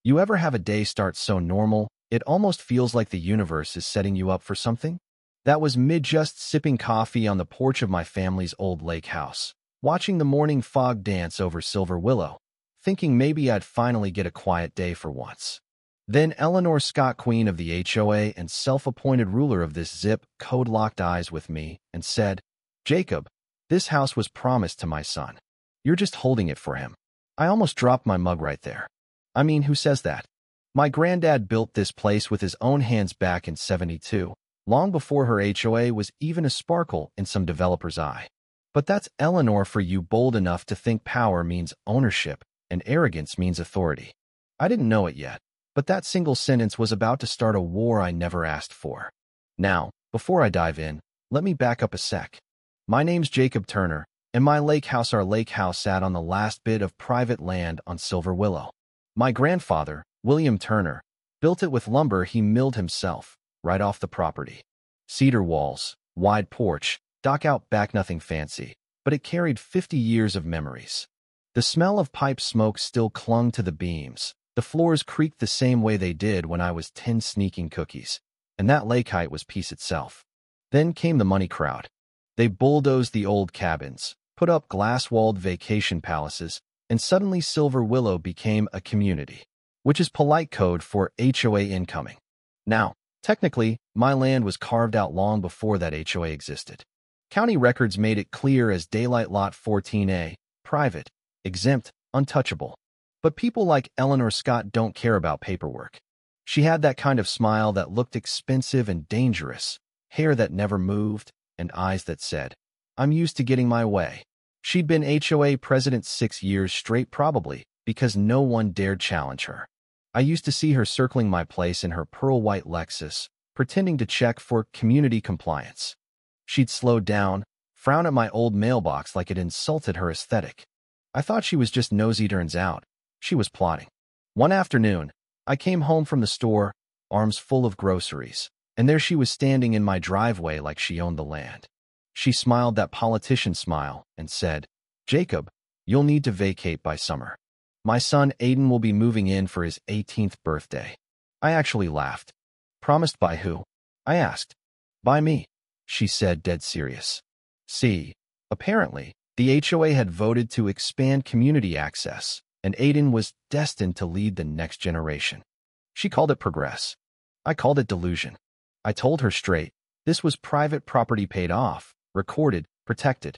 You ever have a day start so normal, it almost feels like the universe is setting you up for something? That was mid just sipping coffee on the porch of my family's old lake house, watching the morning fog dance over Silver Willow, thinking maybe I'd finally get a quiet day for once. Then Eleanor Scott, queen of the HOA and self-appointed ruler of this zip code, locked eyes with me and said, "Jacob, this house was promised to my son. You're just holding it for him." I almost dropped my mug right there. I mean, who says that? My granddad built this place with his own hands back in '72, long before her HOA was even a sparkle in some developer's eye. But that's Eleanor for you, bold enough to think power means ownership and arrogance means authority. I didn't know it yet, but that single sentence was about to start a war I never asked for. Now, before I dive in, let me back up a sec. My name's Jacob Turner, and our lake house sat on the last bit of private land on Silver Willow. My grandfather, William Turner, built it with lumber he milled himself, right off the property. Cedar walls, wide porch, dock out back, nothing fancy, but it carried 50 years of memories. The smell of pipe smoke still clung to the beams. The floors creaked the same way they did when I was 10 sneaking cookies, and that lake height was peace itself. Then came the money crowd. They bulldozed the old cabins, put up glass-walled vacation palaces, and suddenly Silver Willow became a community, which is polite code for HOA incoming. Now, technically, my land was carved out long before that HOA existed. County records made it clear as daylight lot 14A, private, exempt, untouchable. But people like Eleanor Scott don't care about paperwork. She had that kind of smile that looked expensive and dangerous, hair that never moved, and eyes that said, "I'm used to getting my way." She'd been HOA president 6 years straight, probably, because no one dared challenge her. I used to see her circling my place in her pearl-white Lexus, pretending to check for community compliance. She'd slow down, frown at my old mailbox like it insulted her aesthetic. I thought she was just nosy. Turns out, she was plotting. One afternoon, I came home from the store, arms full of groceries, and there she was standing in my driveway like she owned the land. She smiled that politician smile and said, "Jacob, you'll need to vacate by summer. My son Aiden will be moving in for his 18th birthday." I actually laughed. "Promised by who?" I asked. "By me," she said, dead serious. See, apparently, the HOA had voted to expand community access, and Aiden was destined to lead the next generation. She called it progress. I called it delusion. I told her straight, this was private property, paid off, recorded, protected.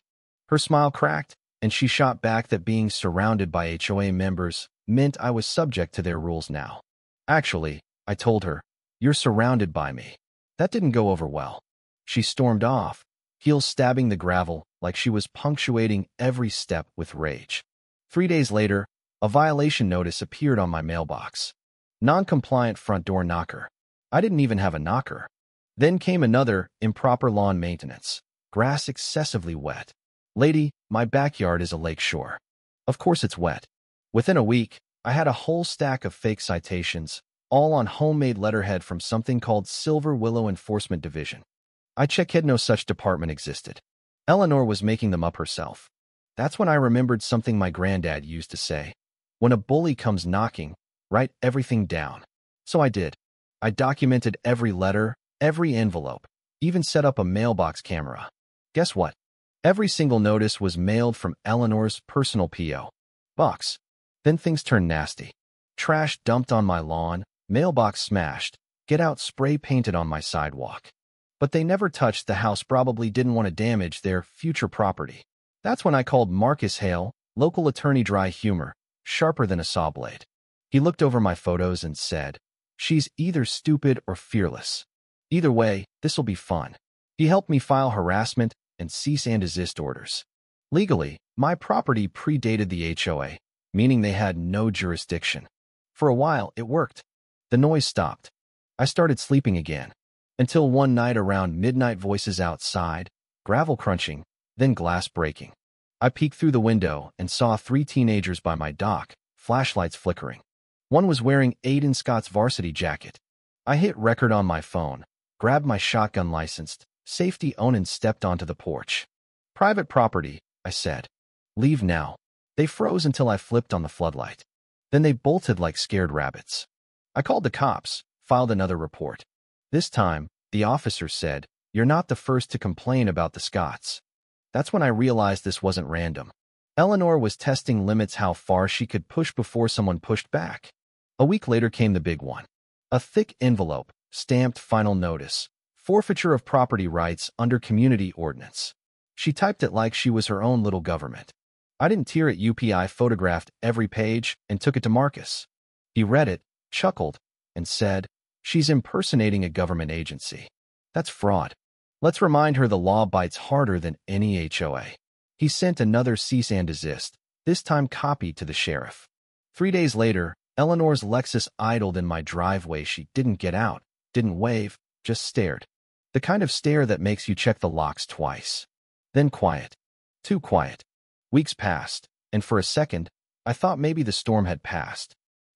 Her smile cracked, and she shot back that being surrounded by HOA members meant I was subject to their rules now. "Actually," I told her, "you're surrounded by me." That didn't go over well. She stormed off, heels stabbing the gravel like she was punctuating every step with rage. 3 days later, a violation notice appeared on my mailbox. Non-compliant front door knocker. I didn't even have a knocker. Then came another, improper lawn maintenance. Grass excessively wet. "Lady, my backyard is a lake shore." Of course it's wet. Within a week, I had a whole stack of fake citations, all on homemade letterhead from something called Silver Willow Enforcement Division. I checked, no such department existed. Eleanor was making them up herself. That's when I remembered something my granddad used to say. When a bully comes knocking, write everything down. So I did. I documented every letter, every envelope, even set up a mailbox camera. Guess what? Every single notice was mailed from Eleanor's personal P.O. box. Then things turned nasty. Trash dumped on my lawn, mailbox smashed, get out spray painted on my sidewalk. But they never touched the house, probably didn't want to damage their future property. That's when I called Marcus Hale, local attorney, dry humor, sharper than a saw blade. He looked over my photos and said, "She's either stupid or fearless. Either way, this'll be fun." He helped me file harassment and cease and desist orders. Legally, my property predated the HOA, meaning they had no jurisdiction. For a while, it worked. The noise stopped. I started sleeping again. Until one night around midnight, voices outside, gravel crunching, then glass breaking. I peeked through the window and saw 3 teenagers by my dock, flashlights flickering. One was wearing Aiden Scott's varsity jacket. I hit record on my phone, grabbed my shotgun licensed, safety on, and stepped onto the porch. "Private property," I said. "Leave now." They froze until I flipped on the floodlight. Then they bolted like scared rabbits. I called the cops, filed another report. This time, the officer said, "You're not the first to complain about the Scots." That's when I realized this wasn't random. Eleanor was testing limits, how far she could push before someone pushed back. A week later came the big one. A thick envelope, stamped final notice, forfeiture of property rights under community ordinance. She typed it like she was her own little government. I didn't tear at UPI, photographed every page, and took it to Marcus. He read it, chuckled, and said, "She's impersonating a government agency. That's fraud. Let's remind her the law bites harder than any HOA." He sent another cease and desist, this time copied to the sheriff. 3 days later, Eleanor's Lexus idled in my driveway. She didn't get out, didn't wave, just stared. The kind of stare that makes you check the locks twice. Then quiet. Too quiet. Weeks passed, and for a second, I thought maybe the storm had passed.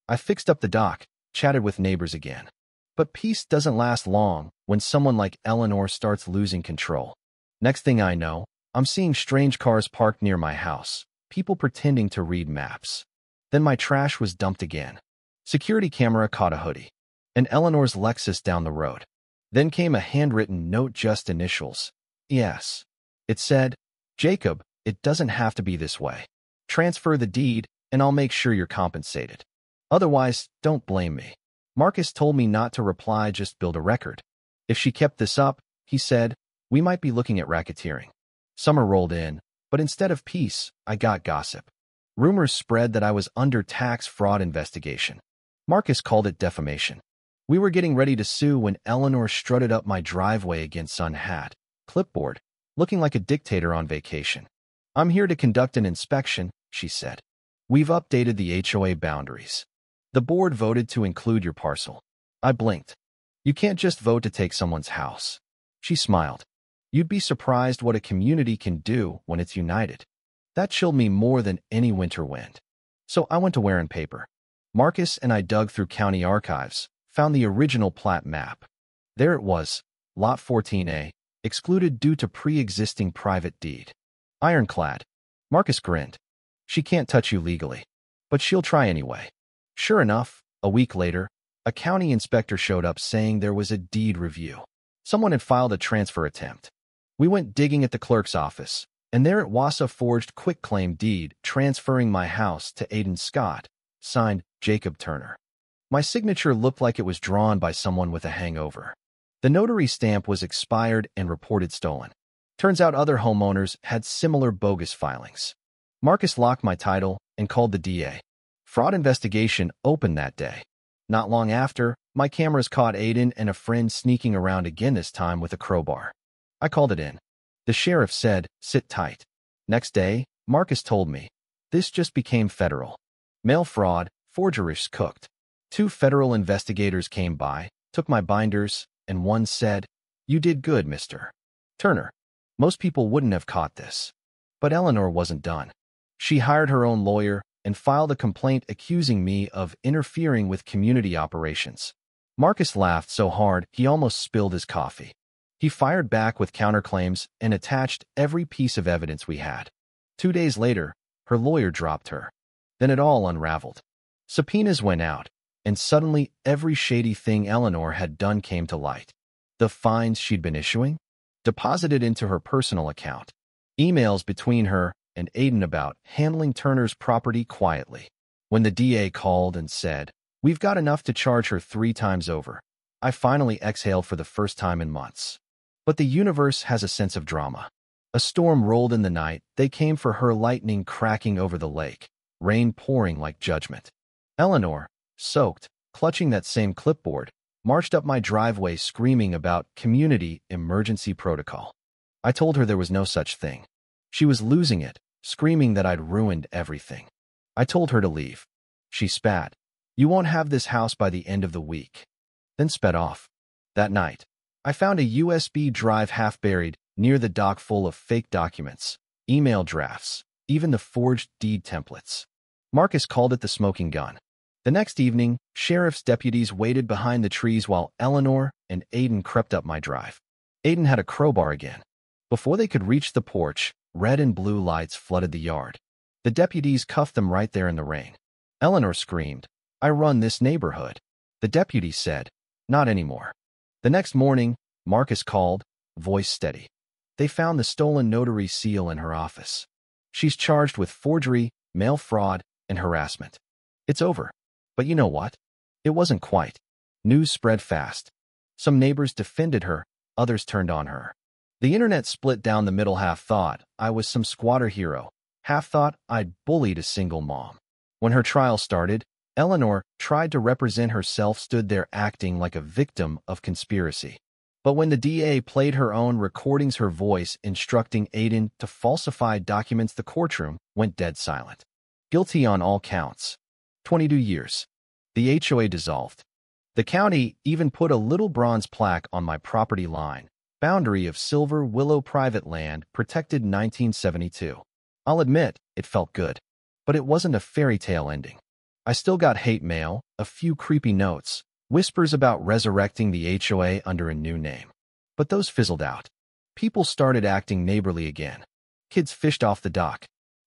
I fixed up the dock, chatted with neighbors again. But peace doesn't last long when someone like Eleanor starts losing control. Next thing I know, I'm seeing strange cars parked near my house, people pretending to read maps. Then my trash was dumped again. Security camera caught a hoodie. And Eleanor's Lexus down the road. Then came a handwritten note, just initials. Yes. It said, "Jacob, it doesn't have to be this way. Transfer the deed, and I'll make sure you're compensated. Otherwise, don't blame me." Marcus told me not to reply, just build a record. If she kept this up, he said, we might be looking at racketeering. Summer rolled in, but instead of peace, I got gossip. Rumors spread that I was under tax fraud investigation. Marcus called it defamation. We were getting ready to sue when Eleanor strutted up my driveway again, sun hat, clipboard, looking like a dictator on vacation. "I'm here to conduct an inspection," she said. "We've updated the HOA boundaries. The board voted to include your parcel." I blinked. "You can't just vote to take someone's house." She smiled. "You'd be surprised what a community can do when it's united." That chilled me more than any winter wind. So I went to wearing paper. Marcus and I dug through county archives, found the original plat map. There it was, Lot 14A, excluded due to pre-existing private deed. Ironclad. Marcus grinned. "She can't touch you legally, but she'll try anyway." Sure enough, a week later, a county inspector showed up saying there was a deed review. Someone had filed a transfer attempt. We went digging at the clerk's office, and there it was, a forged quitclaim deed transferring my house to Aiden Scott, signed Jacob Turner. My signature looked like it was drawn by someone with a hangover. The notary stamp was expired and reported stolen. Turns out other homeowners had similar bogus filings. Marcus locked my title and called the DA. Fraud investigation opened that day. Not long after, my cameras caught Aiden and a friend sneaking around again, this time with a crowbar. I called it in. The sheriff said, "Sit tight." Next day, Marcus told me, "This just became federal. Mail fraud, forgeries cooked." 2 federal investigators came by, took my binders, and one said, "You did good, Mr. Turner. Most people wouldn't have caught this." But Eleanor wasn't done. She hired her own lawyer and filed a complaint accusing me of interfering with community operations. Marcus laughed so hard he almost spilled his coffee. He fired back with counterclaims and attached every piece of evidence we had. 2 days later, her lawyer dropped her. Then it all unraveled. Subpoenas went out, and suddenly every shady thing Eleanor had done came to light. The fines she'd been issuing? Deposited into her personal account. Emails between her and Aiden about handling Turner's property quietly. When the DA called and said, "We've got enough to charge her 3 times over," I finally exhaled for the first time in months. But the universe has a sense of drama. A storm rolled in the night. They came for her, lightning cracking over the lake, rain pouring like judgment. Eleanor, soaked, clutching that same clipboard, marched up my driveway screaming about community emergency protocol. I told her there was no such thing. She was losing it, screaming that I'd ruined everything. I told her to leave. She spat. "You won't have this house by the end of the week." Then sped off. That night, I found a USB drive half buried near the dock, full of fake documents, email drafts, even the forged deed templates. Marcus called it the smoking gun. The next evening, sheriff's deputies waited behind the trees while Eleanor and Aiden crept up my drive. Aiden had a crowbar again. Before they could reach the porch, red and blue lights flooded the yard. The deputies cuffed them right there in the rain. Eleanor screamed, "I run this neighborhood." The deputy said, "Not anymore." The next morning, Marcus called, voice steady. They found the stolen notary seal in her office. "She's charged with forgery, mail fraud, and harassment. It's over." But you know what? It wasn't quite. News spread fast. Some neighbors defended her, others turned on her. The internet split down the middle. Half thought I was some squatter hero, half thought I'd bullied a single mom. When her trial started, Eleanor tried to represent herself, stood there acting like a victim of conspiracy. But when the DA played her own recordings, her voice instructing Aiden to falsify documents, the courtroom went dead silent. Guilty on all counts. 22 years. The HOA dissolved. The county even put a little bronze plaque on my property line, boundary of Silver Willow private land, protected 1972. I'll admit, it felt good. But it wasn't a fairy tale ending. I still got hate mail, a few creepy notes, whispers about resurrecting the HOA under a new name. But those fizzled out. People started acting neighborly again. Kids fished off the dock.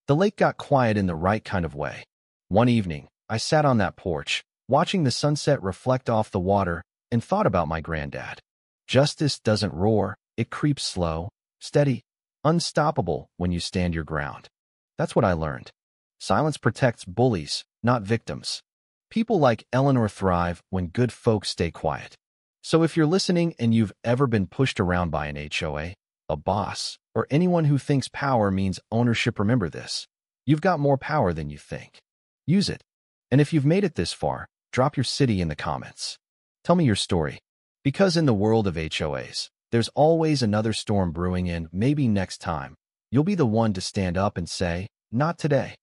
The lake got quiet in the right kind of way. One evening, I sat on that porch, watching the sunset reflect off the water, and thought about my granddad. Justice doesn't roar, it creeps slow, steady, unstoppable when you stand your ground. That's what I learned. Silence protects bullies, not victims. People like Eleanor thrive when good folks stay quiet. So if you're listening and you've ever been pushed around by an HOA, a boss, or anyone who thinks power means ownership, remember this. You've got more power than you think. Use it. And if you've made it this far, drop your city in the comments. Tell me your story. Because in the world of HOAs, there's always another storm brewing, and maybe next time, you'll be the one to stand up and say, "Not today."